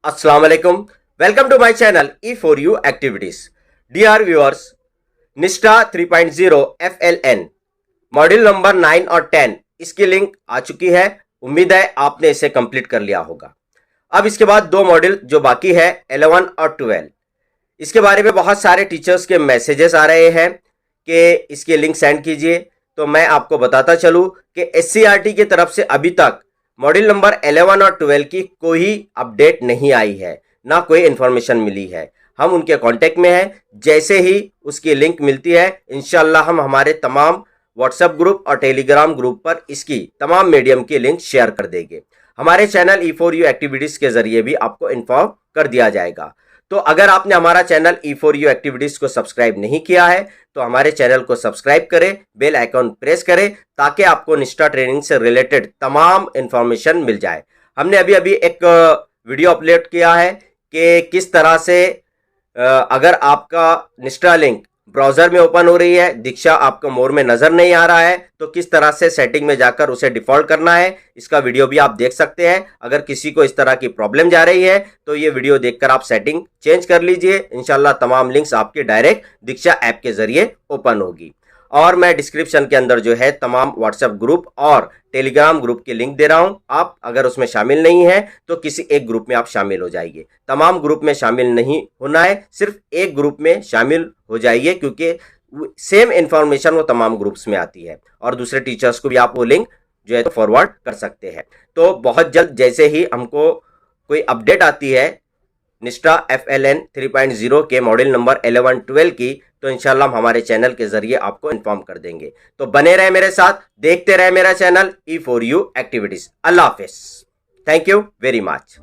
अस्सलाम वालेकुम। Welcome to my channel E4U activities. Dear viewers, Nishtha 3.0 FLN module number 9 और 10 इसकी लिंक आ चुकी है। उम्मीद है आपने इसे कंप्लीट कर लिया होगा। अब इसके बाद दो मॉड्यूल जो बाकी है 11 और 12, इसके बारे में बहुत सारे टीचर्स के मैसेजेस आ रहे हैं कि इसकी लिंक सेंड कीजिए। तो मैं आपको बताता चलूँ कि SCERT की तरफ से अभी तक मॉड्यूल नंबर 11 और 12 की कोई अपडेट नहीं आई है, ना कोई इन्फॉर्मेशन मिली है। हम उनके कांटेक्ट में हैं। जैसे ही उसकी लिंक मिलती है इंशाल्लाह हम हमारे तमाम व्हाट्सएप ग्रुप और टेलीग्राम ग्रुप पर इसकी तमाम मीडियम की लिंक शेयर कर देंगे। हमारे चैनल E4U एक्टिविटीज़ के ज़रिए भी आपको इन्फॉर्म कर दिया जाएगा। तो अगर आपने हमारा चैनल E4U एक्टिविटीज़ को सब्सक्राइब नहीं किया है तो हमारे चैनल को सब्सक्राइब करें, बेल आइकॉन प्रेस करें ताकि आपको निष्ठा ट्रेनिंग से रिलेटेड तमाम इंफॉर्मेशन मिल जाए। हमने अभी अभी एक वीडियो अपलोड किया है कि किस तरह से अगर आपका निष्ठा लिंक ब्राउज़र में ओपन हो रही है, दीक्षा आपको मोर में नज़र नहीं आ रहा है, तो किस तरह से सेटिंग में जाकर उसे डिफ़ॉल्ट करना है, इसका वीडियो भी आप देख सकते हैं। अगर किसी को इस तरह की प्रॉब्लम जा रही है तो ये वीडियो देखकर आप सेटिंग चेंज कर लीजिए। इंशाल्लाह तमाम लिंक्स आपके डायरेक्ट दीक्षा ऐप के ज़रिए ओपन होगी। और मैं डिस्क्रिप्शन के अंदर जो है तमाम व्हाट्सएप ग्रुप और टेलीग्राम ग्रुप की लिंक दे रहा हूं। आप अगर उसमें शामिल नहीं हैं तो किसी एक ग्रुप में आप शामिल हो जाइए। तमाम ग्रुप में शामिल नहीं होना है, सिर्फ एक ग्रुप में शामिल हो जाइए क्योंकि सेम इंफॉर्मेशन वो तमाम ग्रुप्स में आती है और दूसरे टीचर्स को भी आप वो लिंक जो है तो फॉरवर्ड कर सकते हैं। तो बहुत जल्द जैसे ही हमको कोई अपडेट आती है निष्ठा FLN 3.0 के मॉड्यूल नंबर 11-12 की, तो इंशाल्लाह हम हमारे चैनल के जरिए आपको इन्फॉर्म कर देंगे। तो बने रहे मेरे साथ, देखते रहे मेरा channel E4U activities. Allah Hafiz. Thank you very much.